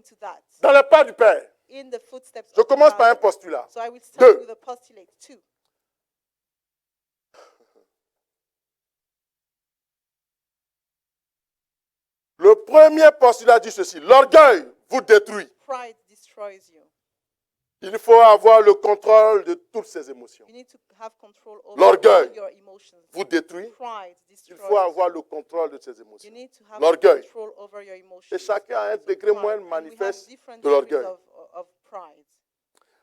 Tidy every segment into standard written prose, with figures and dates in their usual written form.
following to that. Dans les pas du Père. In the footsteps Je of the commence par un Father. postulat. So I will start Deux. with a postulate 2. Le premier postulat dit ceci. L'orgueil vous détruit. Pride destroys you. Il faut avoir le contrôle de toutes ses émotions. You need to have control over L'orgueil all your emotions. vous détruit. Pride Il destroys faut avoir le contrôle de ses you. émotions. Need to have L'orgueil. control over your emotions. Et chacun a un degré moins Pride. And we have manifeste different de l'orgueil. degrees of pride.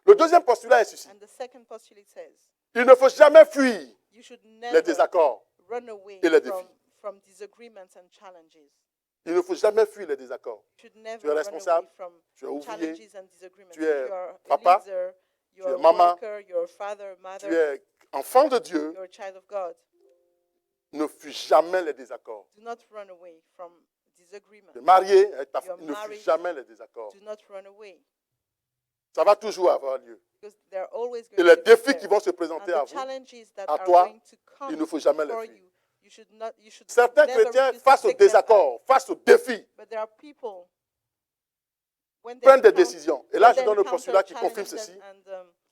Le deuxième postulat est ceci. And the second postulate says, Il ne faut jamais fuir you should les never désaccords run away et les défis. from disagreements and challenges. Il ne faut jamais fuir les désaccords. You should never Tu es run responsable, away from tu es ouvrier, challenges and disagreements. tu es You are a papa, leader, you tu are es a maman, worker, you're a father, mother, tu es enfant de Dieu. you're a child of God. Ne fuis jamais les désaccords. Do not run away from disagreements. Tu es marié, avec ta You're femme, ne fuis married. jamais les désaccords. Do not run away. Ça va toujours avoir lieu. Because they're always Et going les to be défis there. qui vont se And présenter à the vous, challenges that à are toi, going to come il ne faut jamais les for fuir. you, you should Certains never chrétiens, refuse to face aux take them up. désaccords, face aux défis, But there are people, when they prennent des encounter- décisions. Et là, when je they donne le encounter postulat qui confirme challenges ceci.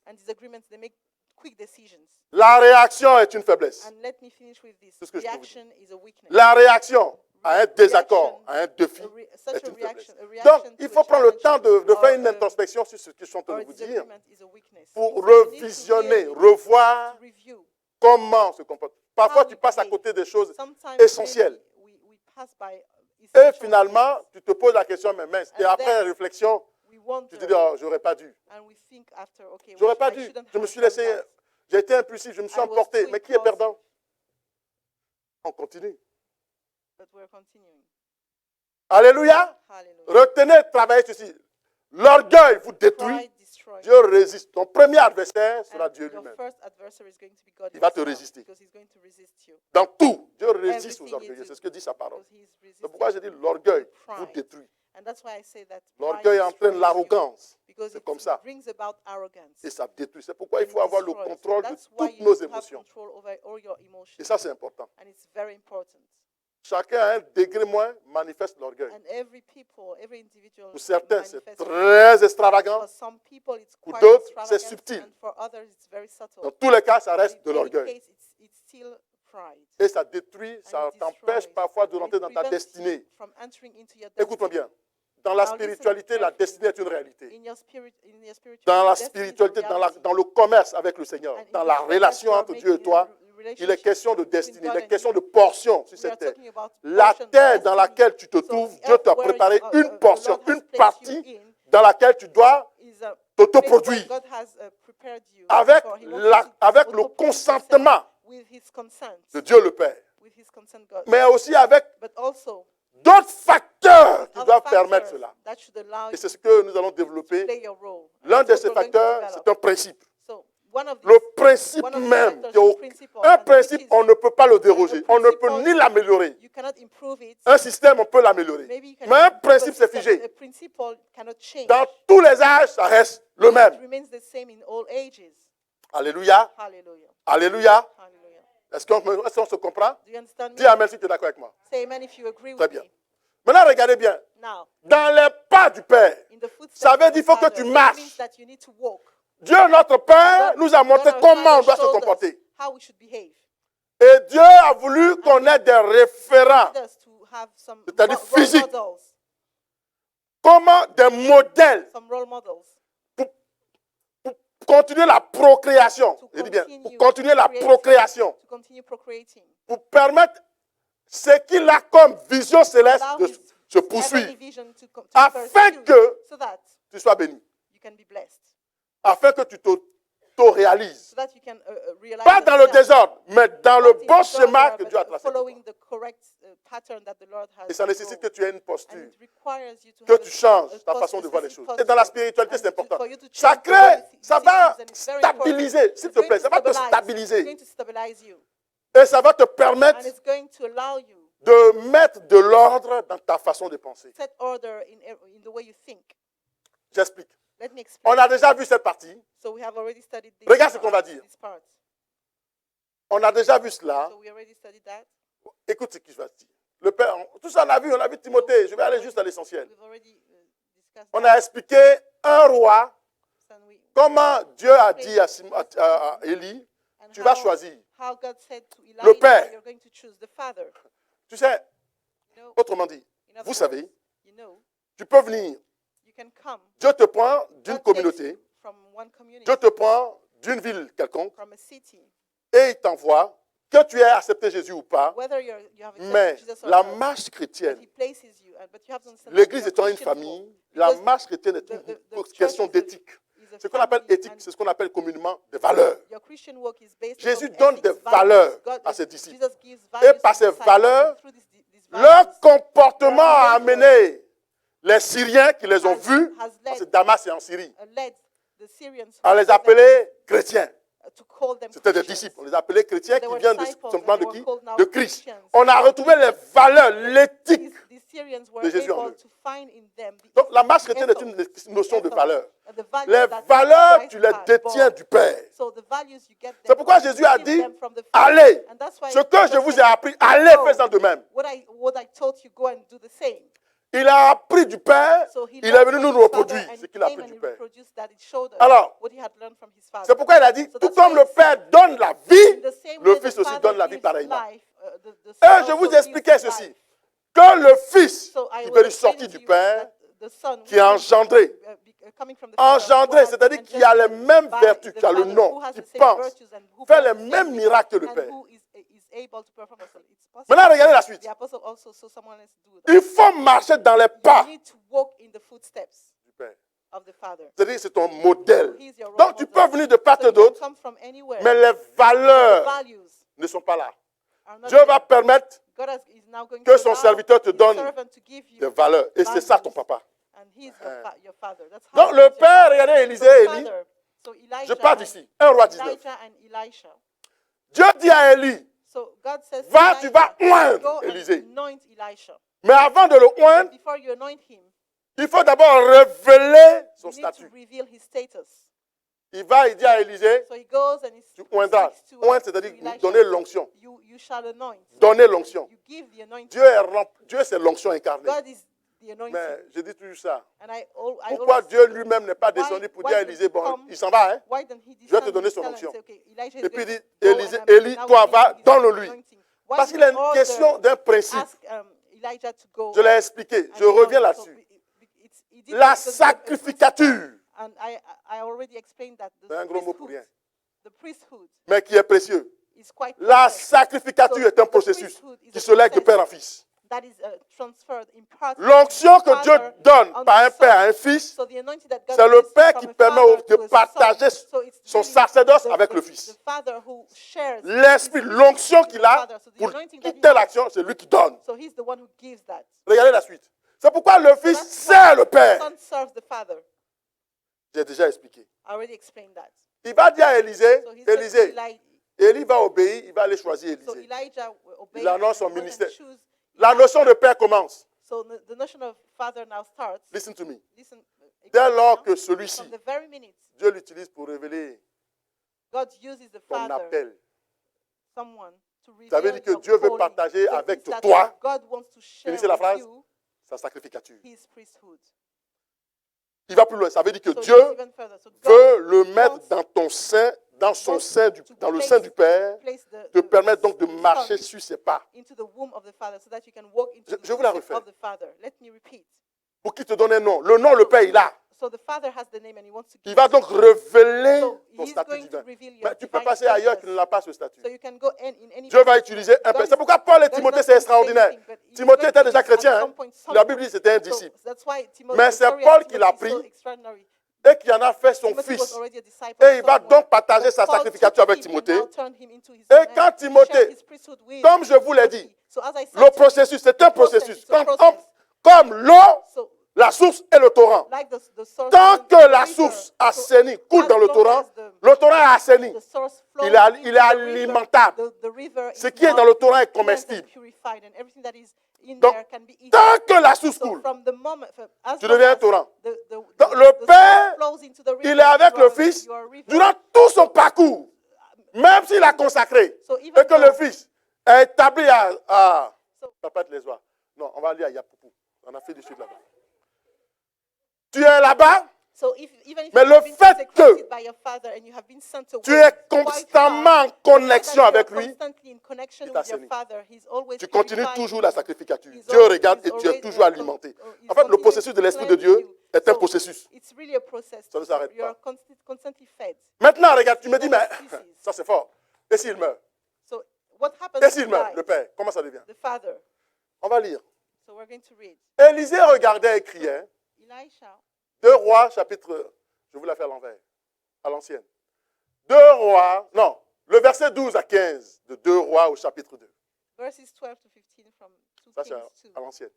and disagreements, they make quick decisions. La réaction est une faiblesse. And let me finish with this. C'est ce que je peux vous Reaction is a weakness. La réaction à un désaccord, à un défi, Such est a une faiblesse. reaction Donc, il faut prendre le temps de faire une introspection sur ce que je suis en train or de a vous dire disagreement is a weakness. pour So you need to revisionner, really revoir review. comment se comporte. Parfois, How tu we passes à behave. côté des choses Sometimes essentielles. really we pass by Et essential finalement, tu te poses la question, mais mince. Et And après then réflexion, we wonder, tu te dis, oh, j'aurais pas dû. and we think after, okay, J'aurais pas I dû. shouldn't Je me have suis done laissé, that. j'ai été impulsif, je me suis I was emporté. too Mais qui est impulsive. perdant? On continue. But we're continuing. Alléluia. Hallelujah. Retenez, travaillez ceci. L'orgueil vous détruit. Pride destroys. Dieu résiste. Ton premier adversaire sera And Dieu your lui-même. first adversary is going to be God Il va te himself, résister. because he's going to resist you. Dans tout, Dieu résiste aux Everything orgueilleux. you C'est do, ce que dit sa parole. because he's C'est resisting pourquoi j'ai dit l'orgueil pride. vous détruit. And that's why I say that pride L'orgueil entraîne destroys you, l'arrogance. because C'est it comme ça. brings about arrogance. Et ça détruit. C'est pourquoi il And faut it avoir le destroys. contrôle de That's why toutes you nos need to have émotions. control over all your emotions. Et ça, c'est important. And it's very important. Chacun à un degré moins manifeste l'orgueil. And every individual Pour certains, c'est manifests très extravagant. For some people, it's Pour quite d'autres, extravagant, c'est subtil. and for others, it's very subtle. Dans tous les cas, ça reste de In any l'orgueil. case, it's still pride. Et ça détruit, ça And it t'empêche destroys. parfois de And rentrer it dans ta prevents destinée. you from entering into your Écoute-moi destiny. bien. Dans la Now listen spiritualité, la carefully. destinée est une réalité. In your spirituality, Dans la destiny is a spiritualité, reality. dans le commerce avec le Seigneur, And in dans the la commerce relation you are entre Dieu et making toi, a il est relationship question de between destinée, il God est and question you. de portion sur We cette are terre. talking about La portion, terre dans destiny. laquelle tu te So trouves, the Dieu t'a earth where préparé the une Lord portion, has une placed you partie in dans laquelle tu dois is a place t'autoproduire where God has prepared you avec, for. He wants you to avec le autoproduce yourself consentement with his consent, de Dieu le Père, with his consent, God. mais aussi avec But also d'autres facteurs qui other doivent factors permettre cela. that should allow Et you c'est ce que nous allons to développer. play your role. L'un de That's ces what we're going to facteurs, develop. c'est un principe. So one of Le these, principe one of these même, factors qui est is au- principle, un and which principe, is on ne peut pas le déroger, on ne peut principle, ni l'améliorer. you cannot improve it. Un système, on peut l'améliorer. Maybe you can Mais un improve principe, a c'est system, figé. a principle cannot change. Dans tous les âges, ça reste le It même. remains the same in all ages. Alléluia. Hallelujah. Alléluia. Hallelujah. Est-ce qu'on se comprend? Do you understand me? Dis Amen si tu es d'accord avec moi. Say amen if you agree Très with bien. me. Maintenant, regardez bien. Now, Dans les pas du Père, in the footsteps ça veut of dire the qu'il faut que Father, tu it marches. means that you need to walk. Dieu, notre Père, nous a montré God, our comment Father, on doit se showed us comporter. how we should behave. Et Dieu a voulu qu'on ait des référents, He us to have some C'est-à-dire role physique. models, comment des modèles some role models pour continuer la procréation. to Je dis bien, continue pour continuer la creating, procréation, to continue procreating. pour permettre ce qu'il a comme vision céleste Allow de his se heavenly poursuivre, vision to afin pursue, que so that tu sois béni, you can be blessed, afin que tu t'auto-réalises. so that you can realize Pas dans le yourself. désordre, mais dans le Not in bon disorder, schéma que but Dieu a tracé. pour toi. following the correct pattern that the Lord has. Et ça nécessite que drawn. tu aies une And posture, it requires you to que have tu a changes ta post- façon de voir les specific choses. Et dans la posture. spiritualité, And c'est important. for you to Ça change the crée, way you ça see va things, and it's very important. stabiliser, s'il It's te going plaît, to ça va te stabilize. It's stabiliser. going to stabilize you. Et ça va te permettre And it's going to allow you de mettre de l'ordre dans ta façon de penser. set order in the way you think. J'explique. Let me explain. On a déjà vu cette partie. So we have already studied this. Regarde ce qu'on va dire. This part. On a déjà vu cela. So we already studied that. Écoute ce que je vais te dire. Le Père, tout ça on a vu Timothée. Je vais aller juste à l'essentiel. We've already discussed On that. a expliqué un roi, And we, comment Dieu a dit à Élie, and tu vas choisir. how God said to Le Elijah, père. you're going to choose the father. Tu sais, You know, autrement dit, in other vous words, savez, you know, tu peux venir. you can come. Dieu te prend d'une God takes communauté, you from one community, Dieu te prend d'une ville quelconque from a city, et il t'envoie, que tu aies accepté Jésus ou pas. whether you have accepted Mais Jesus or la not, marche but chrétienne, he places you. But you have to understand that l'église your étant une Christian famille, walk, la because marche chrétienne est the une church question is a- d'éthique. is a Ce qu'on appelle family, éthique, and c'est ce qu'on appelle communément des valeurs. your Christian walk is based Jésus on donne ethics, des values. valeurs God, à ses disciples. Jesus gives Et values par to ces disciples, valeurs, and through these leur values, comportement a Their behavior amené les Syriens qui les ont has vus, led- parce que Damas est en Syrie, led the Syrians à les who saw them, appeler chrétiens. to call them C'était des Christians. disciples. On les appelait chrétiens They qui were viennent disciples, simplement and de they qui? were called now De Christ. Christians. On a retrouvé les valeurs, l'éthique. These Syrians were de Jésus en able eux. to find in them the Donc la marche chrétienne est ethos, une notion de ethos, valeur. the values Les that valeurs, Christ tu les had détiens born. du Père. So the values you get them, C'est pourquoi you Jésus a receive dit, them from the Father. allez, And that's why ce que je Jesus vous ai said, appris, allez, go. faites-en de même. What I taught you, go and do the same. Il a appris du Père, So he il est learned venu from nous his father, reproduire and ce he qu'il a came appris and du he Père. reproduced that. It showed us Alors, what he had learned from his father. c'est pourquoi il a dit, So tout that's comme why le he Père said, donne la in vie, the same le way Fils the aussi Father donne la vie gives pareillement. life, the Et Son je also vous gives expliquais ceci, life. que le Fils So I qui was veut sortir explaining du to you Père, that the Son, qui est engendré, coming from the Father, engendré, who has c'est-à-dire been qui a les engendered mêmes by vertus, the qui a le Father, nom, who has qui the same pense, virtues and who fait bears les the same mêmes fruit, miracles que le and Père. who is able to perform also. It's possible. Maintenant, regardez la suite. The apostle also saw someone else do that. Il faut marcher dans les pas You need to walk in the footsteps du Père. of the Father. C'est-à-dire c'est ton modèle. So he's your role Donc tu peux model. venir de part So et you can d'autre, come from anywhere. mais les The valeurs values ne sont pas là. are not Dieu va there. permettre God is now going que to son allow serviteur te his donne servant to give you des valeurs. Et c'est ça ton values. papa. And he's your father. That's how Donc he le is your Père, father. regardez So Élisée the et Élie. father, so Elijah Je pars and d'ici. 1 roi 19. Elijah and Elisha. Dieu dit à Élie, So God says to va, tu vas Elijah, oindre go and Élisée. anoint Elisha. Mais avant de le But oindre, before you anoint him, il faut d'abord révéler son you need to statut. reveal his status. Il va, il dit à Élisée, So he goes and he tu oindras. speaks to, Oindre, c'est-à-dire Elisha. donner l'onction. You shall anoint. Donner l'onction. You give the anointing. Dieu c'est l'onction incarnée. God is the anointing. Mais je dis toujours ça. And I Pourquoi always Dieu say, lui-même n'est pas descendu pour why dire à did Élisée, he bon, come? il s'en va, hein? Why don't he Je vais te descend donner and son tell him, onction. say, okay, Elijah is Et puis going il dit, to go Élisée, and I'm Élie, now toi giving va, his donne-le-lui. anointing. Why Parce did qu'il a he une order, question d'un principe. ask Elijah to go Je l'ai and expliqué. Je anoint? reviens So là-dessus. he did La that because sacrificature, and I already explained that c'est un gros mot pour rien, the priesthood mais qui est précieux. is quite La precious. sacrificature So est un the processus priesthood is qui a se lègue de process père en fils. that is transferred in part L'onction que Dieu donne on par the un son. père à un fils, So the anointing that God c'est le gives père from qui a permet father de to a partager son. So it's son really sacerdoce the- avec the- le fils. the father who shares L'esprit, his l'onction with qu'il the a father. So the pour anointing that he quitter has, l'action, c'est lui qui donne. so he's the one who gives that. Regardez la suite. C'est pourquoi le So fils that's sert why le the père. son serves the father. J'ai déjà expliqué. I already explained that. Il va dire à Élisée, So he said to Élisée, Élie va obéir, il va aller choisir so Élisée. Elijah obeyed Il annonce and son went and ministère. choose La Elijah. notion de père commence. So the notion of father now starts. Listen to me. Listen, Dès lors now, que celui-ci, from the very minute Dieu l'utilise pour révéler God uses the ton father, appel. someone to reveal Ça veut dire que your Dieu veut calling. partager So it avec means that toi, God wants to share finissez la with phrase, you sa sacrificature. his priesthood. Il va plus loin. Ça veut dire que So it Dieu goes even further. So God veut le mettre wants dans ton sein, dans son wants sein, to dans le place- sein du Père, place te the permettre donc de son marcher sur ses pas. into the womb of the Father so that you can walk into Je the vous la footsteps refais. of the Father. Let me repeat. Pour qu'il te donne un nom. Le nom, le Père, il a. So the Father has the name and he wants to give Il va it to donc you. révéler So ton he's statut going to divin. reveal your Mais tu peux divine passer ailleurs status. qui ne l'a pas ce statut. So you can go in any Dieu va place. utiliser un God Père. is- C'est pourquoi Paul et God is Timothée, not c'est going to say extraordinaire. anything, but he's Timothée going était to déjà use chrétien. at Hein? some point La someone. Bible dit que c'était un So disciple. that's why Timothy, Mais the c'est story Paul of qui l'a Timothy is so pris. extraordinary. Et qui en a fait son Timothy fils. was already a disciple Et of il va someone, donc partager but sa Paul sacrificature took avec him and Timothée. now turned him into his Et own quand hand. He Timothée, shared his priesthood with comme je vous l'ai dit, Timothy. So as I said le to you, processus, c'est the un process, processus. it's a Comme, process. comme l'eau, So la source et le torrent. like the source Tant and que the la river. source So assainie coule as dans le long torrent, as le torrent est assaini. the source flows Il est into the river, alimentable. the river Ce is qui est now dans le torrent est cleansed and comestible. purified, and everything that is in Donc, there can be eaten. tant que la source So coule, from the moment, as tu long deviens un as torrent. the Donc, le source Père, flows into the river, il est avec you le are- Fils you are a river. durant tout son parcours. Même s'il a consacré. So even Et que le though- Fils est établi à So- ça peut être les oies. Non, on va aller à Yapoupou. On a fait du sud là-bas. tu es là-bas, So even if Mais you le have been fait consecrated by your father and you have been sent away tu es quite constamment far, en connexion that you are avec lui, constantly in connection il with your t'assainit. father, he's always Tu continues purifying toujours you. la sacrificature. He's Dieu always- regarde he's et tu es already, toujours alimenté. he's En fait, le continuing processus to de l'Esprit de cleanse Dieu you. est un So processus. it's really a process. Ça ne s'arrête You are pas. constantly fed. Maintenant, regarde, tu me It dis, never mais ceases. ça c'est fort. Et s'il meurt? So what happens Et if s'il he meurt, dies? le Père? Comment ça devient? The father. On va lire. So we're going to read. Élisée regardait et criait. Elisha, 2 Rois, chapitre... Je vous la fais à l'envers, à l'ancienne. 2 Rois, non, le verset 12 à 15 de 2 Rois au chapitre 2. verses 12 to 15 from 2 Ça, c'est Kings 2. à l'ancienne.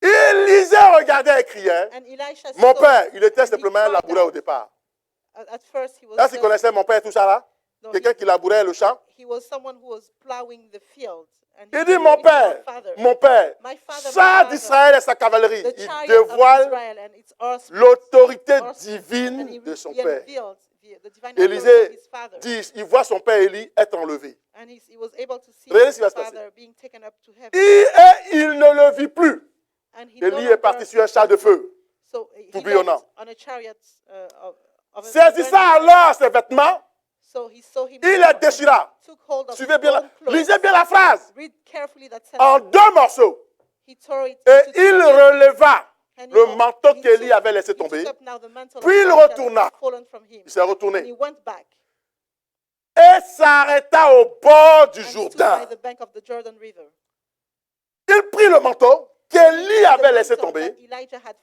Élisée regardait et criait. And Elisha Mon saw père, il était and he simplement un cried laboureur au out. départ. At first he was Est-ce qu'il just- connaissait mon père, tout ça là? no, Quelqu'un qui labourait le champ? he was someone who was plowing the field. And Il he dit, was mon living with père, my father. mon père, My father, char my d'Israël et sa cavalerie. the Il chariot of dévoile Israel and its horsemen. l'autorité And divine he, de son he père. revealed the divine authority of Élisée his father. dit, il voit son père Élie être enlevé. And he was able to see Regardez ce his qui va se passer. father being taken up to heaven. Et il ne le vit plus. And he no Élie est longer- parti sur un char de feu. So he tourbillonnant. left on a chariot of a Saisissant alors ses vêtements, So he saw him il down les déchira. and took hold of Suivez his bien, own clothes. lisez bien la phrase. Read carefully that En sentence. 2 morceaux. He tore it Et into il two. releva And he le took- manteau he qu'Élie took- avait laissé he took tomber. up now the mantle of Puis il Elisha that retourna. had fallen from him. Il s'est And he retourné went back et s'arrêta au bord du and stood by Jourdain. the bank of the Jordan River. Il prit le manteau qu'Élie The avait laissé mantle tomber that Elijah had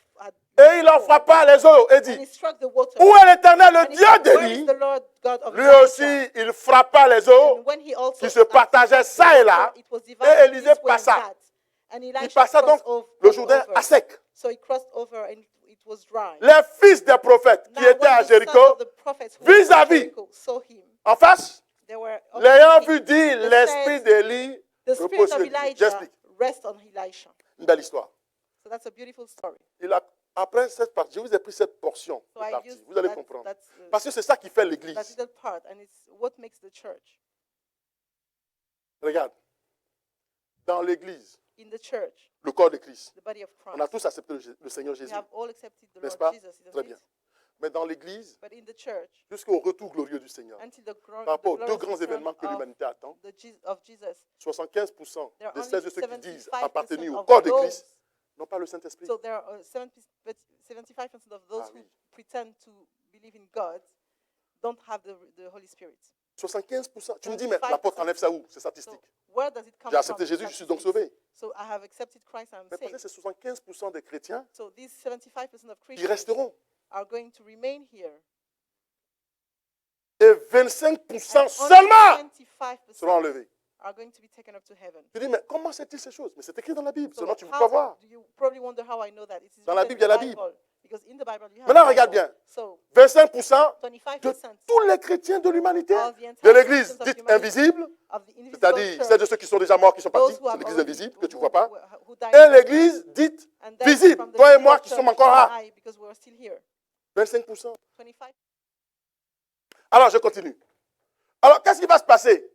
et il en frappa les eaux et and he dit, struck the water. où est l'Éternel, le And he Dieu said, Where is d'Élie? the Lord God of Lui Elijah? aussi, il frappa les eaux And when he also qui se partageaient ça et là. it was Et divided Élisée this way and passa. that. And Il Elisha passa donc crossed le over. Jourdain à sec. So he crossed over and it was dry. Les fils des prophètes qui Now, étaient à when the sons Jéricho, of the prophets who were from vis-à-vis, Jericho saw him, en face, they were l'ayant opposite vu him. dire, They l'esprit said, d'Élie The spirit repose of sur lui. Elijah J'explique. rests on Elisha. Une belle histoire. So that's a beautiful story. Après cette partie, je vous ai pris cette portion So de I partie. used Vous allez that, comprendre. that, Parce que c'est ça qui fait that l'église. little part, and it's what makes the church. Regarde. Dans l'église, In the church, le corps de Christ, the body of Christ, on a tous accepté le Seigneur we Jésus. have all accepted the N'est-ce Lord pas? Jesus, isn't Très it? bien. Mais dans l'église, But in the church, jusqu'au retour glorieux du Seigneur, until the, par rapport aux deux glorious grands return événements que of l'humanité attend, of Jesus, 75% there are de only celles et ceux qui disent 75% appartenir au of corps de those. Christ n'ont pas le Saint-Esprit. So there are 75% of those Ah, who oui. pretend to believe in God don't have the Holy Spirit. 75%. Tu me dis, mais l'apôtre enlève ça où? C'est So statistique. where does it come J'ai accepté from? Jésus, je suis donc sauvé. So I have accepted Christ, I'm Mais parce que saved. c'est 75% des chrétiens So these 75% of qui Christians resteront. are going to remain here. Et 25% And seulement only seront 25% enlevés. are going to be taken up to heaven. Tu dis, mais comment c'est-il ces choses? Mais c'est écrit dans la Bible, So seulement tu ne peux how pas voir. do you probably wonder how I know that? It is Dans la written Bible, il y a in la the Bible. Because in the Bible you have Maintenant, the regarde Bible. bien. So 25% de 25% tous les chrétiens de l'humanité, of the de entire l'église Christians of dite humanity, invisible, of the invisible c'est-à-dire church, celle de ceux qui sont déjà morts, qui sont partis, those who c'est have l'église already- invisible que tu ne who- vois pas, who died et already, l'église dite and then visible, from the toi et visible moi qui church, sommes encore you and là, I, because we're still here. 25%. 25. Alors, je continue. Alors, qu'est-ce qui va se passer?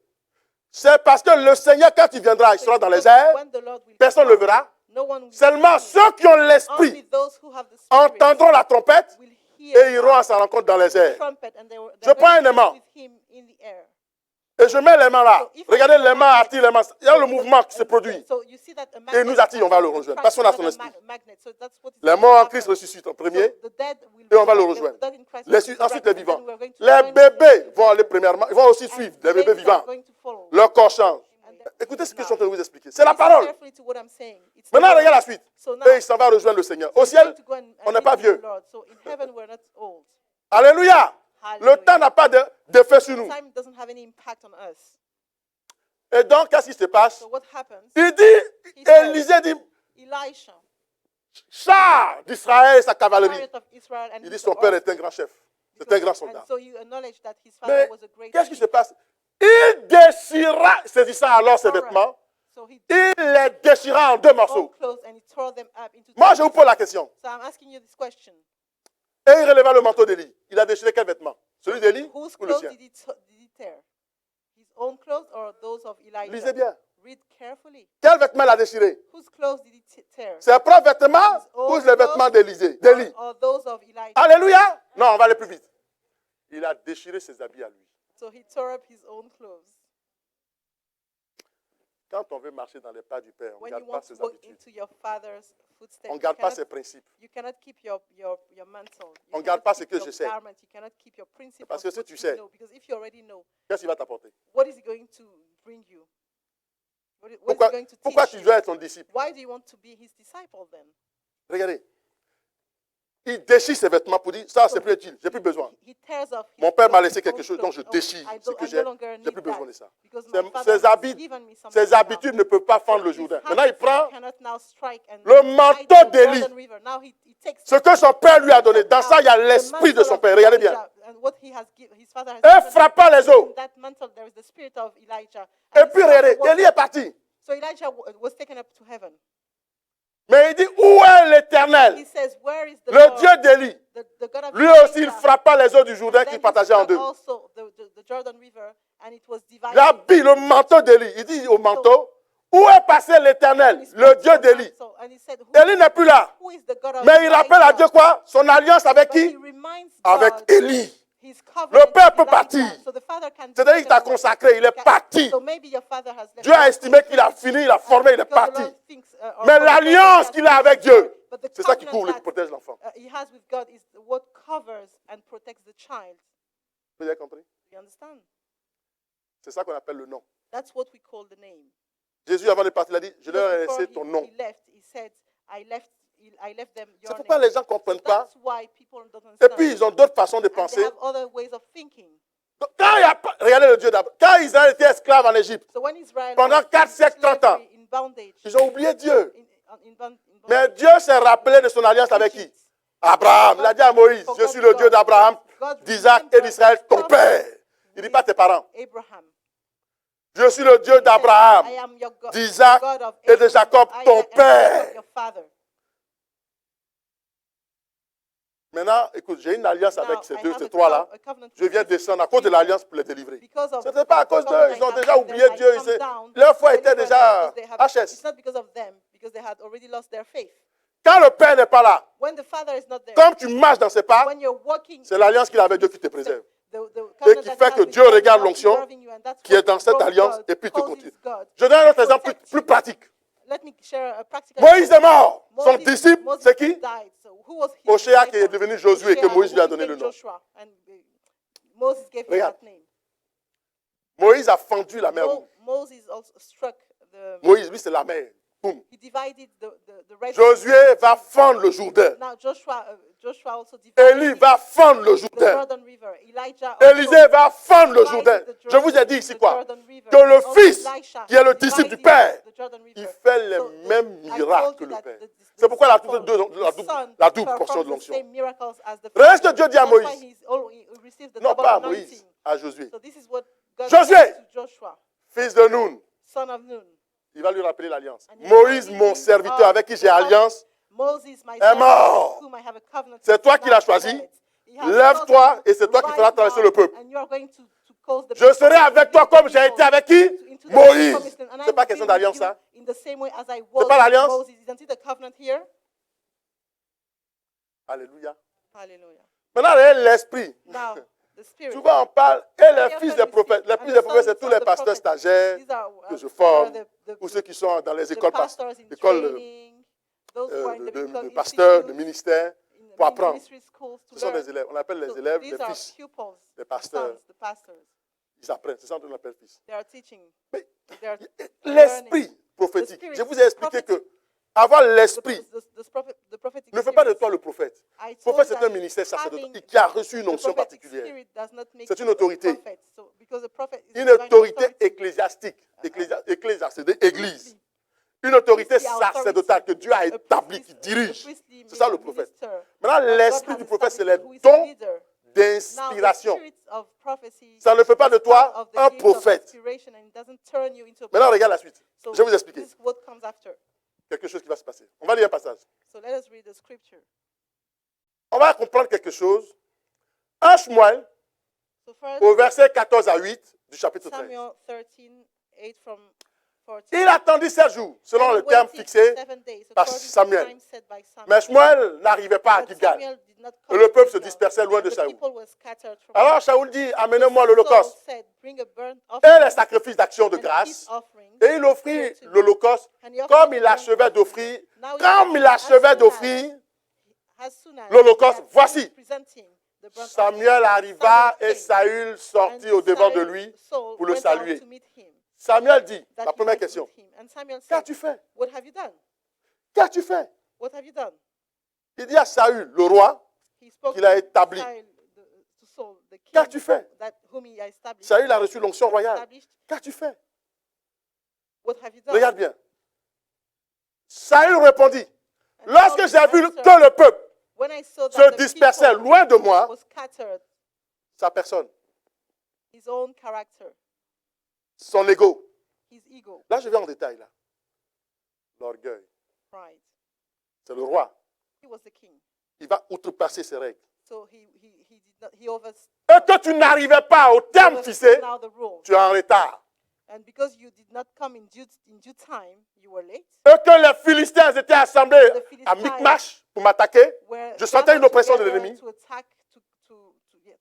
C'est parce que le Seigneur, quand il viendra, il sera dans les airs, When the Lord will personne ne le come, verra. no one will Seulement see him. ceux qui ont Only l'esprit those who have the Spirit entendront la trompette will et hear iront à sa rencontre dans les the airs. trumpet, and they were Je prends un aimant. with him in the air. Et je mets les mains là. So if I Regardez, do les a mains magnet, attirent les mains. Il y a le So mouvement qui se the- produit. So you see that a Et magnet nous attire, on va le attracts rejoindre. Parce qu'on a son another esprit. magnet. So that's what is Les going to morts en happen. Christ ressuscitent en So premier. the dead will Et on va le the rejoindre. dead in Christ Les- will be ensuite, les resurrected, vivants. and we are going to Les join them bébés in vont aller premièrement. Ils vont aussi and suivre. the Les bébés babies are vivants. going to follow. Leur corps change. And Écoutez ce que je now, suis en train de vous expliquer. C'est la listen parole. carefully to what I'm saying. It's the Maintenant, word. regarde la suite. So now, Et il s'en va rejoindre le Seigneur. Au he's ciel, going to go and on n'est meet pas with the vieux. Lord. So in heaven, we're not old. Alléluia. Le Hallelujah. temps n'a pas d'effet sur nous. Time doesn't have any impact on us. Et donc, qu'est-ce qui se passe? So what happens? Il dit, Élisée dit, Elisha, char d'Israël et sa cavalerie. chariot of Israel, and Il dit, his son père horse. est un grand chef. C'est un grand And soldat. so you acknowledge that his father Mais was a great qu'est-ce qui chief. se passe? Il déchira, saisissant alors ses Alright. vêtements, So he il les déchira en deux all morceaux. clothes and he tore them up into Moi, two je vous pieces. pose la question. So I'm asking you this question. Et il releva le manteau d'Élie. Il a déchiré quel vêtement? Celui d'Élie Whose ou le clothes sien? did he tear? His own clothes or those of Elijah? Lisez bien. Read carefully. Quel vêtement il a déchiré? Whose clothes did he tear? Ses propres vêtements His own ou les vêtements clothes d'Élie? or those of Elijah? Alléluia! Non, on va aller plus vite. Il a déchiré ses habits à lui. So he tore up his own clothes. Quand on veut marcher dans les pas du Père, on ne When garde you pas want to ses walk habitudes. into your father's footsteps, On ne garde pas ses principes. you cannot keep your mantle. On You garde cannot pas ce keep que your je sais. garment. You cannot keep your principles. Parce que si what tu you sais, know, because if you already know, qu'est-ce qu'il va t'apporter? what is he going to bring you? What is Pourquoi, he going to pourquoi teach tu you? dois être son disciple? Why do you want to be his disciple then? Regardez. Il déchire ses vêtements pour dire, ça c'est plus utile, j'ai plus besoin. He tears off his Mon père m'a clothes, laissé his quelque own chose, donc je clothes. déchire I ce don't- que I j'ai. no longer J'ai need plus besoin that de ça. because Ses- my father ses has habits- given me something Ses else. habitudes ne peuvent pas fendre le His Jourdain. Maintenant, il habits prend cannot now strike and le hide manteau the d'Élie. Jordan River. Now he takes ce que son père lui a donné. Dans now ça, il y a the l'esprit de mantle son of père. Regardez bien. Elijah and what he has his father has Et given him. frappa les eaux. In that mantle there is the spirit of Elijah. Et And he puis, started regardez, walking. Élie est parti. So Elijah was taken up to heaven. Mais il dit, où est l'Éternel? He says, where is the Le Lord? Dieu d'Élie. The God of Lui Elijah. aussi, il frappa les eaux du Jourdain Then qu'il he partageait en struck deux. also the Jordan River, and it was divided. L'habit, le manteau d'Élie. Il dit au manteau, où est passé l'Éternel, And he le struck Dieu the d'Élie? mantle, and he said, Élie n'est plus là. who is the God of Mais il rappelle à Elijah? Dieu quoi? Son alliance avec But he qui? reminds Avec God Élie. his covenant Le père with peut Elijah. partir. So the father can C'est-à-dire qu'il t'a take away. consacré, il est parti. So maybe your father has left. Dieu a estimé qu'il a fini, il a formé, il est Because the parti. Lord thinks, or Mais for the purpose l'alliance he qu'il a has avec for, Dieu, but the c'est ça qui covenant couvre et qui that, protège l'enfant. he has with God is what covers and protects the child. Vous avez compris? You understand? C'est ça qu'on appelle le nom. That's what we call the name. Jésus, avant de partir, il a dit, je leur ai Because laissé before ton nom. he left, he said, I left them C'est your pourquoi name. les gens ne comprennent pas. That's why people don't Et understand. puis, ils ont d'autres façons de And they penser. have other ways of thinking. Donc, quand il y a pas, regardez le Dieu d'Abraham. Quand Israël était esclave en Égypte, So when Israel pendant was 4 in siècles, 30 ans, slavery, in bondage, ils ont oublié Dieu. in bondage, Mais Dieu s'est rappelé de son alliance avec qui? Abraham. Il a dit à Moïse, je suis le Dieu d'Abraham, d'Isaac et d'Israël, ton père. Il ne dit pas tes parents. Abraham. Je suis le Dieu d'Abraham, I am your God, d'Isaac God of et de Abraham. Jacob, I ton am père. your father. Maintenant, écoute, j'ai une alliance Now, avec ces I deux, have ces a trois-là. a covenant Je viens with these descendre à cause de people. l'alliance pour les délivrer. Because of Ce n'était pas à the cause covenant d'eux, I ils ont have déjà with oublié them, I Dieu. come down Leur foi to était deliver déjà them because they have- HS. It's not because of them, because they had already lost their faith. Quand le Père n'est pas là, When the father is not there, comme tu marches dans ses pas, when you're walking, c'est l'alliance qu'il a avec Dieu qui te préserve. the Et qui fait que Dieu regarde l'onction qui est dans cette alliance et puis te continue. Je donne un autre exemple plus pratique. Let me share a practical Moïse est mort. Son Moses- disciple, Moses c'est qui? died. So who was his Hoshea qui est disciple? devenu Josué, que Hoshea, Moïse lui a who donné le became nom. Joshua, and Moses gave him Regarde. that name. Moïse a fendu la mer rouge. Moses also struck the. Moïse, lui, c'est la mer. Boum. He divided the Red Sea. Josué va fendre le Jourdain. Now Joshua also divided Élie va fendre le the Jourdain. Jordan River. Elijah also Élisée va fendre le divided Jourdain. the Je vous ai dit the ici quoi? Jordan River. Que le Also Fils, Elisha qui est le disciple du divided Père, the Jordan River. il fait les So mêmes I miracles told que you le that Père. the C'est pourquoi la disciple, la the double son, portion de performs the l'onction. same miracles as the Regardez ce que father. Dieu dit à That's why Moïse. he received the Non double pas à anointing. Moïse, à Josué. So this is what God Josué. said to Joshua, Fils de Nun, son of Nun. il va lui rappeler l'alliance. And he Moïse, reminded mon him serviteur of avec qui j'ai the alliance, Moses, my est servant, mort. with whom I have a covenant, C'est toi is qui l'as now choisi. dead. He has Lève-toi chosen et c'est toi qui right feras traverser now, le peuple. and you are going to cause the Je people serai to avec lead toi the comme j'ai people été avec qui? into the Moïse. promised land, and I C'est pas will question be with d'alliance, you ça? in the same way as I was pas with l'alliance? Moses. Isn't it the covenant here? Alléluia. Hallelujah. Maintenant, regardez l'esprit. Now, the Spirit. Souvent, on parle, et les fils des prophètes. Les fils des prophètes, c'est tous les pasteurs stagiaires These are, que je are forme, the ou ceux qui sont dans les the écoles, pastors in écoles training, those who are in the biblical de pasteurs, de institutes, ministères, in the pour apprendre. ministry schools to Ce sont learn. des élèves. On appelle les So élèves these des are fils pupils, des the pasteurs. sons, the pastors. Ils apprennent. C'est ça qu'on appelle fils. They are teaching. Mais They are l'esprit learning. prophétique. The spirit Je vous ai expliqué prophetic. que avoir l'esprit The prophetic ne fait pas de spirit. toi le prophète. I Le told prophète, c'est that un ministère sacerdotal having qui a reçu une the onction prophetic particulière. spirit does not make C'est une you a autorité. prophet. So, because the prophet is Une divine autorité authority. ecclésiastique. Ecclésiastique, c'est église. Une autorité Priestly authority. sacerdotale que Dieu a A établie, qui priest- dirige. a priestly C'est ça le prophète. minister. Maintenant, God l'esprit has du prophète, c'est les established who is a dons leader. Now, the d'inspiration. spirit of prophecy Ça ne fait pas de is part toi of the un gift of prophète. inspiration, and it doesn't turn you into a Maintenant, prophet. regarde la suite. So Je vais vous expliquer this is what comes after. quelque chose qui va se passer. On va lire un passage. So let us read the scripture. On va comprendre quelque chose. 1 Samuel, So first, au verset 14 à 8 du chapitre 13. Samuel 13, 8 from 40. Il attendit 7 jours, selon And le he terme waited fixé 7 days, par according to the Samuel. time set by Samuel. Mais Shmuel n'arrivait pas à But Gilgal. Samuel did not Et come le to peuple se Gilgal. dispersait loin de The Saül. people were scattered from Alors Gilgal. Saül dit, amenez-moi l'holocauste Saul said, bring a burnt et offering les sacrifices d'action de and peace grâce. offering. Et il offrit l'holocauste And he offered comme il the burnt achevait offering. d'offrir. Now he Comme said, il achevait d'offrir, as soon as l'holocauste, he had voici, finished presenting the burnt Samuel offering, arriva Samuel et Saül sortit and au-devant de Saul lui Saul pour le went out saluer. to meet him, Samuel dit, that la he première might question, meet him. And Samuel said, qu'as-tu fait? what have you done? Qu'as-tu fait? What have you done? Il dit à Saül, le roi, He spoke qu'il a to établi. to Saul, the king, Qu'as-tu fait? whom he established. Saül a reçu l'onction royale. established. Qu'as-tu fait? What have you done? Regarde bien. Saül répondit, And lorsque Saul j'ai vu answered, que le peuple when I saw se that the dispersait people loin de moi, was scattered, sa personne, his own character, son ego. his ego, Là, je vais en détail. Là. L'orgueil. pride. C'est le roi. He was the king. Il va outrepasser ses règles. So he did not, he overstepped Et que tu n'arrivais pas au terme fixé, now the rule. tu es en retard. And because you did not come in due time, you were late. Et que les Philistins étaient assemblés The à Philistines Michmash pour m'attaquer, were je sentais une gathered oppression de together l'ennemi. to attack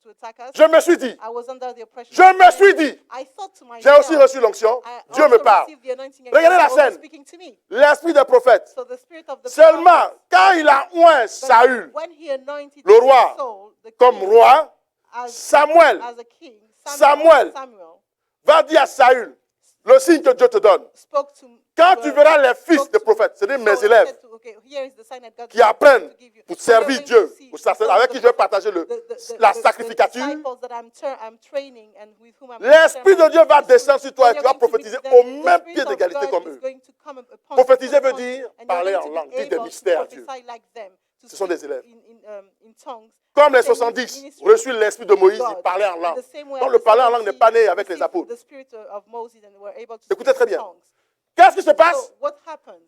to attack us. Je me suis dit, I was under the oppression. je of me the suis enemy. dit, I thought to j'ai aussi myself, reçu l'onction, I Dieu also me parle. received the anointing and Regardez God la is also scène. speaking to me. L'esprit des prophètes. So the spirit of the Seulement, prophet, quand il a oint Saül when he anointed le roi, Saul, the comme king, roi, as Samuel a king, Samuel. Samuel va dire à Saül, le signe que Dieu te donne. spoke to Quand to, tu verras les fils spoke des to prophètes, c'est-à-dire Saul mes and élèves, said to, okay, here is the sign that God qui is going apprennent to give you. pour When you're servir going Dieu, to see pour some of avec the qui je vais prophets, partager the la sacrificature, disciples that I'm training and with whom I'm l'Esprit de Dieu va descendre sur toi when et tu you're vas going to meet prophétiser them, au the même Spirit pied of d'égalité God comme is eux. going to come upon Prophétiser you, veut dire and you're parler going en to be langue, dire des able to mystères à Dieu. prophesy like them, to Ce sont des speak élèves. in tongues. Comme les Same 70 ministry reçu l'Esprit de Moïse, God. ils parlaient en In langue. the same way Donc as le the parler en langue n'est 70 pas né avec les received apôtres. the spirit of Moses and were able to Écoutez speak très in bien. tongues. Qu'est-ce qui se passe? So what happens?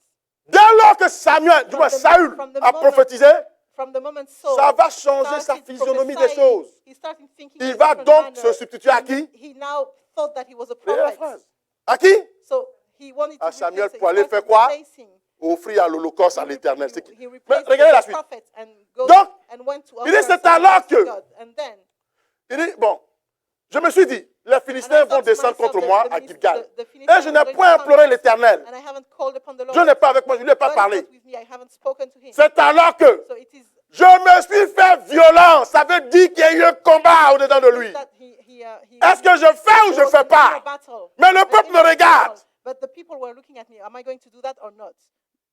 Dès lors que Samuel, du moins Saül, from the a moment- prophétisé, From the moment Saul ça va changer sa started physionomie des prophesying, choses. he started thinking Il in a va different donc manner. se substituer à And qui? He now thought that he was a Regardez la prophet. phrase. À qui? So he wanted to À Samuel replace, so he pour aller started faire quoi? replacing. Offrir à l'Holocauste à He l'Éternel. C'est qui? he Mais replaced regardez la the suite. prophet and goes Donc, and went to il dit, offer c'est alors sacrifice to que- God. And then Il dit, bon, je me suis dit, les and I Philistins vont thought to descendre myself, contre moi à the Gilgal. Philistines Et je are n'ai going to point come, imploré l'Éternel. and I haven't called upon the Lord. Dieu n'est pas avec moi, je ne lui ai pas God is parlé. not with me. I haven't spoken to him. C'est alors que So it is je me suis fait violence. Ça veut dire qu'il y a eu un combat au-dedans de lui. that Est-ce que je fais ou je ne fais pas? Mais le peuple me regarde. But the people were looking at me. Am I going to do that or not?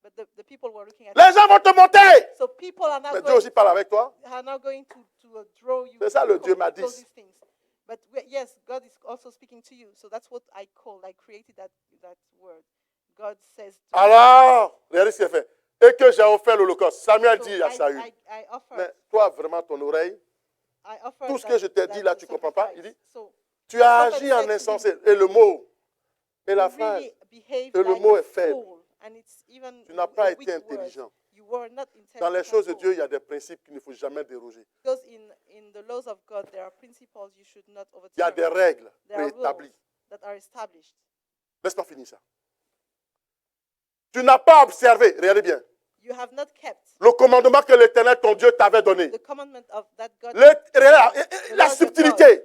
But the people were looking at Les me. gens vont te monter. So people are now Mais Dieu going, aussi parle avec toi. are now going to draw you. C'est ça, le to Dieu call m'a dit. these things. But yes, God is also speaking to you. So that's what I called. I created that word. God says to me. Alors, regardez ce qu'il a fait. Et que j'ai offert l'Holocauste. Samuel So dit à Saül, I offered. mais toi, vraiment, ton oreille, I offered tout ce que that- je t'ai that dit là, tu ne comprends pas. sacrifice. Il dit, So tu as prophet agi en said to insensé. Et le mot, et la you phrase, really behaved et le like mot a est faible. fool, and it's even tu n'as a pas weak été word. intelligent. You were not Dans les intelligent choses de at all. Dieu, il y a des principes qu'il ne faut jamais déroger. Because in the laws of God, there are principles you should not Il y a overturn. des règles There are préétablies. rules that are established. Laisse-moi finir ça. Tu n'as pas observé, regardez bien, You have not kept le commandement que l'Éternel, ton Dieu, t'avait donné. the commandment of that God. Regardez The la Lord your subtilité.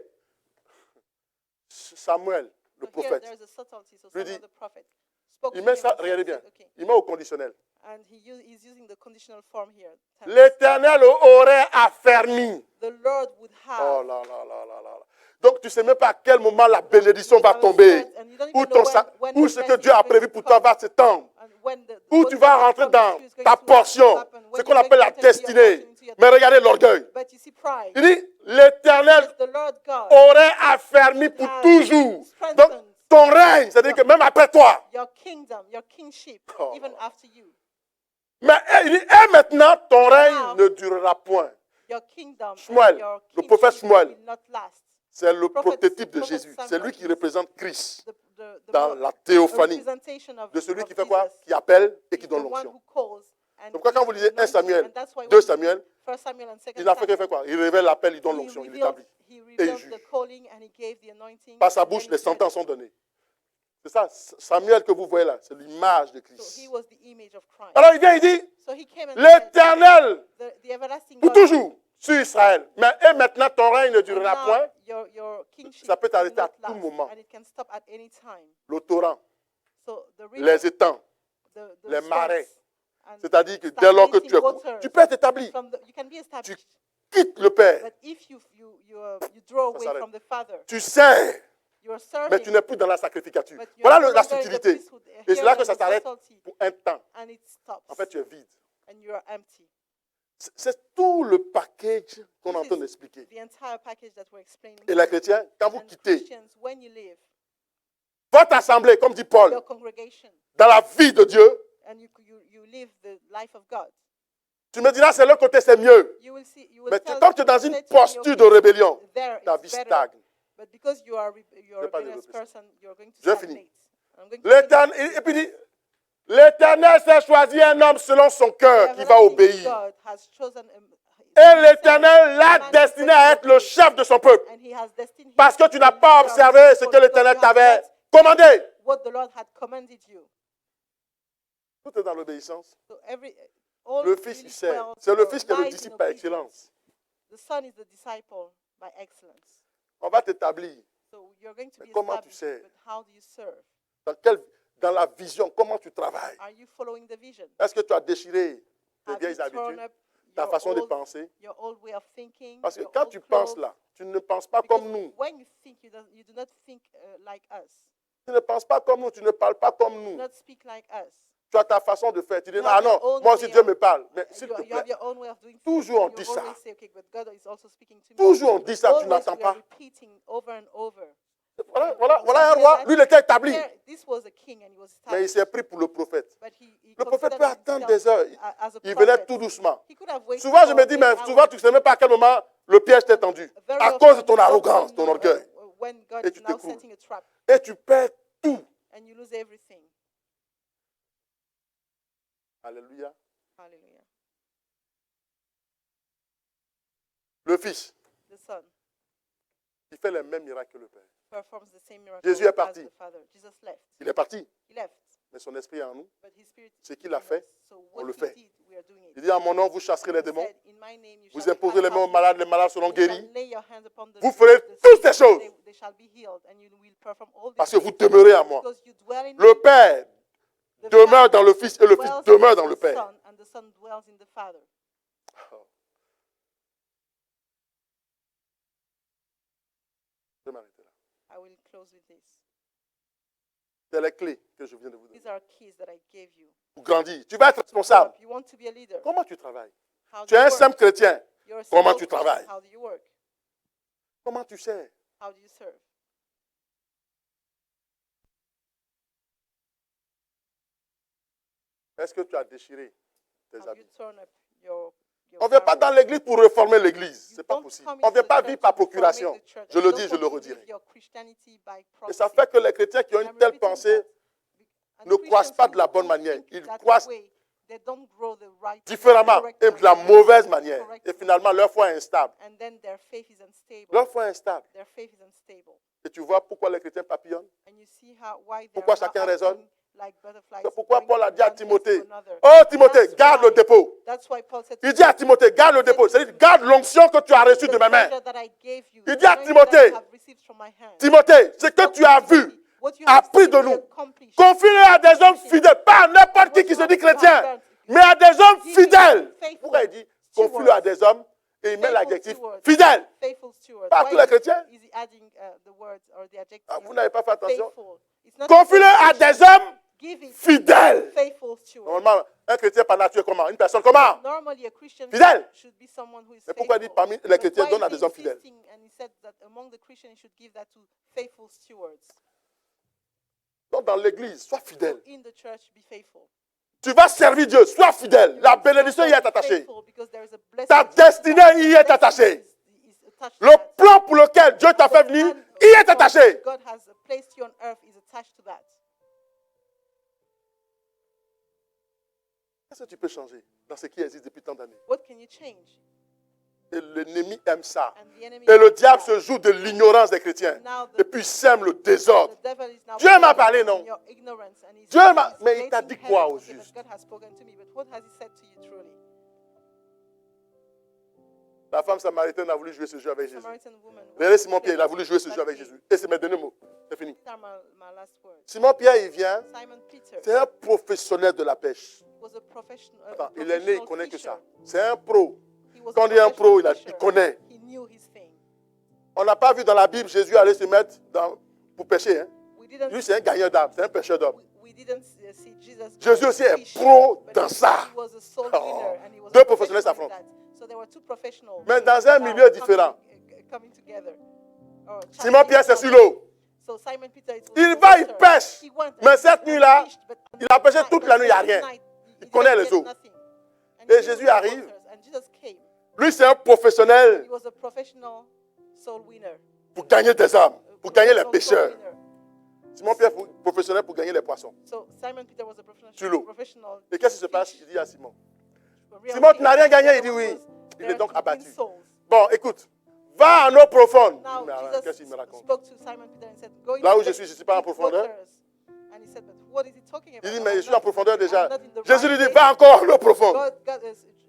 Samuel, le So here prophète, there is a subtlety. So lui Samuel dit, the prophet spoke to il met him ça, and regardez said, bien, okay. il met au conditionnel. And he's using the conditional form here. L'Éternel aurait affermi. The Lord would have. Oh là là là là là. Donc tu ne sais même pas à quel moment la bénédiction va have tomber. said, and you don't Ou, even know when ou the ce que blessing Dieu a is going prévu to pour toi come. va s'étendre. And when Où what tu vas God rentrer promised dans you is going ta to portion. happen, when Ce you're qu'on going appelle to la enter into your destinée. portion, into your Mais regardez l'orgueil. But you see, pride. Il dit, l'Éternel Yes, the Lord God aurait affermi pour has toujours. strengthened Donc ton règne, c'est-à-dire que même après toi. your kingdom, your kingship, Oh, even là, là. after you. Mais il dit, et maintenant ton règne Now, ne durera point. Your kingdom Shmuel, and your le prophète kingship Shmuel. will not last. C'est le Prophet- prototype de prophet Jésus. C'est Samuel lui qui is représente Christ The dans more- la a théophanie representation of, de celui of qui fait quoi? Jesus. Qui appelle et qui He's donne the one l'onction. who calls and C'est pourquoi quand gives vous lisez the 1 anointing, Samuel, and that's why 2 when you Samuel, read 1 Samuel and 2 il n'a fait que Samuel, faire quoi? Il révèle l'appel, il donne he l'onction, il revealed, établit. he il revealed juge. the calling and he gave the anointing. Par sa and then bouche, les he- sentences sont données. C'est ça, Samuel que vous voyez là, c'est l'image de So he Christ. was the image of Christ. Alors il vient, il dit, So he came and said, l'Éternel, the everlasting pour God, toujours, sur Israël. Mais et maintenant, ton règne ne and durera now point. your kingship Ça peut will t'arrêter à not tout last, moment. and it can stop at any time. Le torrent, So the river, les étangs, the les swamps, marais. and C'est-à-dire que dès lors que tu stagnating peux être établi, you can be established. quittes le Père, But if you draw away s'arrête. from the Father, tu sais, you are mais serving, tu n'es plus dans la sacrificature. but you Voilà are no la longer in the subtilité. priesthood. Et c'est là Here que ça the s'arrête subtlety, pour un temps. and it stops, En fait, tu es vide. and you are empty. C'est tout le package qu'on est en This train is d'expliquer. the entire package that we're explaining. Et les chrétiens, quand vous And quittez Christians, when you live votre assemblée, comme dit Paul, your congregation dans la vie de Dieu, and you live the life of God, tu me diras, c'est l'autre côté, c'est mieux. you will Mais tell comme tu es dans une say to me, posture okay, de rébellion, there ta it's vie better. stagne. But because you are a vais pas rebellious développer ça. person, you're going to Je stagnate. finis. I'm going to finish. Et puis dit, l'Éternel s'est choisi un homme selon son cœur The qui va everlasting obéir. God has chosen Et l'Éternel l'a destiné à être le chef de son peuple. and he has destined him Parce que to tu be n'as the pas leader of observé his ce people que l'Éternel because you have t'avait not commandé. what the Lord had commanded you. Tout est dans l'obéissance. So all Le Fils, il sait. dwells C'est le or Fils qui est le lies in disciple par obedience. excellence. The Son is the disciple by excellence. On va t'établir. So you're going to Mais be comment tu established, sais? but how do you serve? Dans la vision, comment tu travailles. Are you following the vision? Est-ce que tu as déchiré tes Have you vieilles torn habitudes, up ta your façon de old, penser? your old way of thinking? Parce que your quand old tu penses clothes? là, tu ne penses pas Because comme nous. when you think, you do not think like us. Tu ne penses pas comme nous, tu ne parles pas comme You nous. do not speak like us. Tu as ta façon de faire. Tu dis, You ah have your non, own moi way aussi Dieu of- me parle. Mais s'il te You have plaît, your own way of doing toujours on things. dit You ça. always say, okay, but God is also speaking to me. Toujours on dit ça, tu Always n'entends we are pas. repeating over and over. Voilà un roi, lui il était établi. This was a king and he was Mais il established. s'est pris pour le prophète. But he Le prophète considered peut attendre himself des heures. as a Il venait prophet. tout doucement. He could have waited Souvent, je for me dis, 8 mais hours. souvent, tu ne sais même pas à quel moment le piège t'est tendu. Very À often cause de ton you don't arrogance, even ton know, orgueil. when God Et is tu now t'écroules. setting a trap Et tu perds tout. and you lose everything. Alléluia. Hallelujah. Le Fils, The Son il fait les mêmes miracles que le Père. performs the same miracle Jésus est as parti. the Father. Jesus left. Il est parti, He left. mais son esprit est en nous. But his spirit Ce is qu'il a in fait, us. So on what le he fait. did, we are doing it. Il dit, en mon nom, vous chasserez les He démons. said, in my name you Vous shall imposerez les cast mains aux out malades, les malades seront demons. You guéris. shall lay your hands upon the Vous sick, ferez the toutes sick, ces choses. they shall be healed, and you will perform all these Parce que things vous demeurez en moi. because you dwell in Le me. Père The demeure Father dans le Fils et le Fils dwells demeure in dans le the Père. Son, and the Son dwells in the Father. Je vais m'arrêter là. I will close with this. C'est les clés que je viens de vous donner. These are keys that I gave you. Pour grandir. Tu vas être responsable. You want to be a leader. Comment tu travailles? How do Tu es you un work? simple chrétien. You're a Comment simple tu Christian. travailles? How do you work? Comment tu sais? How do you serve? Est-ce que tu as déchiré tes Have you habits? torn up your On ne vient pas garment? dans l'église pour réformer l'église. Ce You n'est pas don't possible. come On ne vient into pas the vivre church par to reform procuration. the church. Je You le don't dis, je come le to redirai. live your Christianity by Et proxy. ça fait que les chrétiens qui ont And une I'm telle repeating pensée that. And ne croissent Christians pas de la who bonne manière. think Ils that croissent way, they don't grow the right, différemment correct et de la way, mauvaise manière. correct Et way. finalement, leur foi est instable. And then their faith is unstable. Leur foi est instable. Their faith is unstable. Et tu vois pourquoi les chrétiens papillonnent? And you see why they Pourquoi are now chacun raisonne? acting like butterflies. C'est pourquoi going Paul a from dit à one place to Timothée, another. oh Timothée, That's garde why- le dépôt. That's why Paul said Il dit à Timothée, garde le dépôt. C'est-à-dire, garde l'onction que tu as reçue the de ma main. treasure that I gave you, Il the dit à anointing that Timothée, you have received from my hand. Timothée, ce que tu as vu, What you have appris seen de me nous, accomplish, confie-le à des hommes fidèles, pas à n'importe qui se dit chrétien, mais à des hommes fidèles. Pourquoi il dit, confie-le à des hommes et il met l'adjectif fidèle? faithful steward. Pas à Why tous les chrétiens. is he adding the words or the adjective Ah, vous n'avez pas fait attention. faithful? It's not Confie-le à des hommes give it fidèles. faithful steward. Normalement, un chrétien par nature est comment? Une personne comment? Normally, a Christian Fidèle. should be someone who is Mais faithful. pourquoi il dit parmi les But chrétiens, why donne à is he des hommes fidèles? insisting, and he said that among the Christians, he should give that to faithful stewards. Donc dans l'église, sois So fidèle. in the church, be faithful. Tu vas servir Dieu, sois fidèle. La bénédiction y est Be attachée. faithful because there is a blessing Ta destinée y est attachée. is attached to Le that. plan pour lequel Dieu t'a fait venir And y est attaché. God has placed you on earth is attached to that. Qu'est-ce que tu peux changer dans ce qui existe depuis tant d'années? What can you change? Et l'ennemi aime ça. And the enemy Et le hates diable that. se joue de l'ignorance des chrétiens. Now Et puis il sème le désordre. the devil is now Dieu m'a playing parlé, on non? your ignorance, and he's- Dieu m'a- he's mais il t'a letting dit quoi hell- au okay, but juste? God has spoken to me, but what has he said to you truly? La femme samaritaine a voulu jouer ce jeu avec Jésus. Samaritan woman. Regardez Simon-Pierre, il a voulu jouer ce jeu avec Jésus. Et c'est mes derniers mots. C'est fini. These are my last words. Simon-Pierre, il vient. Simon Peter C'est un professionnel de la pêche. was a professional. Attends, il est né, il connaît que fisher. ça. C'est un pro. He was Quand a il est un pro, professional il fisher. connaît. He knew his thing. On n'a pas vu dans la Bible Jésus aller se mettre pour pêcher. Hein. We didn't. Lui, c'est un gagnant d'âme, c'est un pêcheur d'hommes. We didn't see Jesus. Jésus go aussi est fish, pro but dans he ça. was a soul Oh. winner, and he was Deux a professionnels professional in s'affrontent. that. So there were two professionals. Mais dans un now milieu différent. coming together. Or Simon-Pierre, c'est sur chatting. l'eau. So Simon Peter, it was Il the va, il water. pêche. He went Mais and cette he nuit-là, fished, but il a pêché that toute la nuit, il n'y a that rien. night, Il he connaît didn't les get eaux. nothing. And Et he Jésus knew the arrive. waters, and Jesus came. Lui, c'est un professionnel He was a professional soul winner. pour gagner des âmes, pour gagner les Professional soul pêcheurs. winner. Simon-Pierre, professionnel pour gagner les poissons. So Simon Peter was a Sur l'eau. professional. Et qu'est-ce qui se passe? fish- Il dit à Simon. real Simon, tu fish. n'as rien gagné. Il dit There oui. was- Il est there donc to win abattu. souls. Bon, écoute. Va en eau profonde. Now Mais alors, Jesus qu'est-ce qu'il me raconte? spoke to Simon Peter and said, "Go into Là où the je suis pas en deep profondeur. waters." And he said, "But what is he talking about? Il dit, I'm mais je suis not- en profondeur déjà. I'm not in the Jésus right lui dit, place." va encore en eau profonde.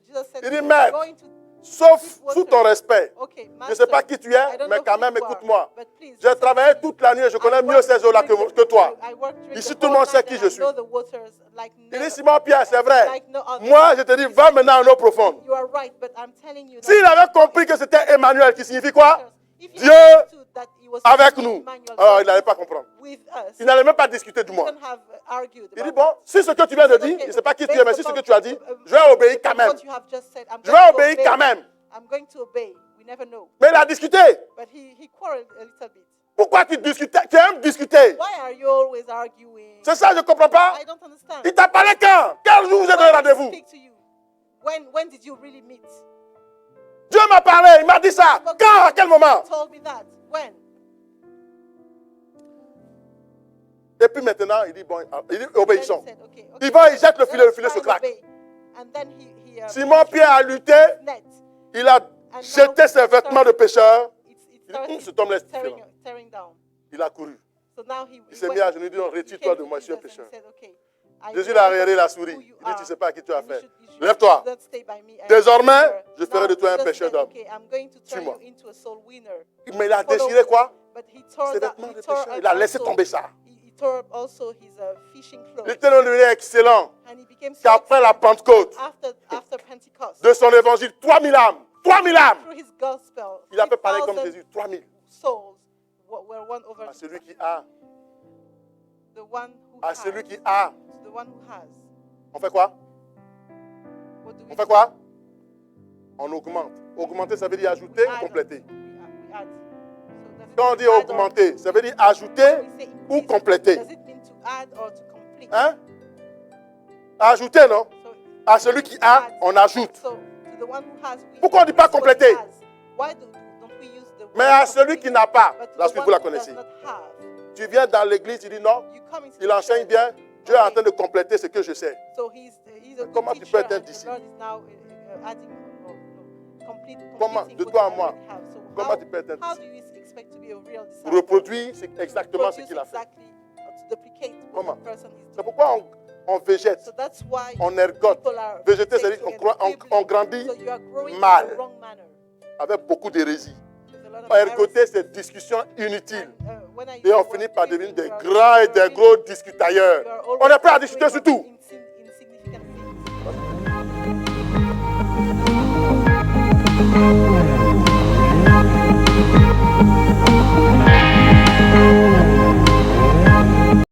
Jesus said, Il dit, mais, "Go into sauf deep sous waters." ton respect. Okay, Je ne master, sais pas qui tu I es, don't mais know quand who même, you are, écoute-moi. but please J'ai listen travaillé to me. toute la nuit et je connais I mieux worked ces eaux-là during que the- toi. I worked during Ici, the tout le whole monde sait night qui and je I suis. know the waters like Il never- dit, Simon-Pierre, c'est vrai. like no other. Moi, je te dis, va maintenant en eau profonde. You are right, but I'm telling you that S'il avait compris que c'était Emmanuel, qui signifie quoi? if he Dieu understood that he was avec speaking nous. Emmanuel, Alors, il n'allait pas comprendre. with us, Il n'allait même pas discuter du he moi. wouldn't have argued Il dit, about bon, that. si ce que tu viens de He said, dire, okay, je ne sais pas qui tu based es, mais si ce upon- que tu as dit, je vais obéir quand upon même. what you have just said, I'm Je going vais to obéir obey. quand même. I'm going to obey. We never know. Mais il a discuté. But he quarreled a little bit. Pourquoi tu discutais? Tu aimes discuter. Why are you always arguing? C'est ça, je ne comprends pas. I don't understand. Il t'a parlé quand? Quel jour vous êtes donné When did he rendez-vous? speak to you? When did you really meet? Dieu m'a parlé, il m'a dit ça. Quand? À quel moment? He told me that. When? Et puis maintenant, il dit, bon, il dit, Then he obéissons. said, okay, Il va, il jette le let filet us se try and craque. obey. And then he Simon-Pierre a lutté, net. il a jeté ses vêtements de pêcheur, It started cet homme-là est tearing, différent. tearing down. Il a couru. So now he Il s'est went- mis à genoux, il dit, non, he retire-toi came de to moi, je suis un Jesus and pécheur. he said, okay, I Jésus know l'a regardé, il a souri. who Il you dit, tu ne are, sais pas à qui tu as and you fait. should- you should Lève-toi. not stay by me. And Désormais, remember, je ferai de toi un Jesus pécheur said, d'homme. okay, I'm going to turn Suis-moi. you into a soul winner. Mais il a Follow déchiré me. quoi? But he tore Ses that- vêtements he de tore pécheur. Il a laissé also- tomber ça. He tore also his fishing Il clothes. était devenu excellent. And he became so Qu'après la excellent Pentecôte, after Pentecost. de son évangile, 3000 âmes. 3000 âmes. Through his gospel, Il a fait parler comme 3,000 Jésus. 3000. souls were won over À to celui qui Christ. a. The one who À has. celui qui a. To the one who has. On fait quoi? What do we On fait do? quoi? On augmente. Augmenter, ça veut dire ajouter We ou add. compléter. We add. So does it Quand on dit mean add or- augmenter, ça veut dire ajouter we say ou increase? compléter. Does it mean to add or to complete? Hein? Ajouter, non? So, À celui qui a, on ajoute. so to the one who has, we Pourquoi on dit pas increase what he compléter? has. Why don't we use the Mais word à celui qui complete? n'a pas, But to la the suite one vous la who connaissez. does not have, Tu viens dans l'église, tu dis non, you come into il the enseigne church. bien, Dieu est en Okay. train de compléter ce que je sais. So he's a good comment tu teacher peux être un and the disciple? Lord is now adding or Comment, completing de what toi à you moi, already have. So comment how, tu peux être un how do disciple? you expect to be a real disciple? Pour reproduire, c'est exactement ce Produce qu'il a fait. exactly, to duplicate what Comment? the person is C'est doing. pourquoi on végète, So that's why on ergote. people are Végéter, staying c'est-à-dire together, on grandit so you are growing mal. in the wrong manner. avec beaucoup d'hérésie. There's a lot of Ergoter, errors. c'est discussion inutile. And, when I use Et on the finit word par discipline, devenir des you are- grands et you are des really- gros discutailleurs. you are On always est prêt à discuter sur arguing tout.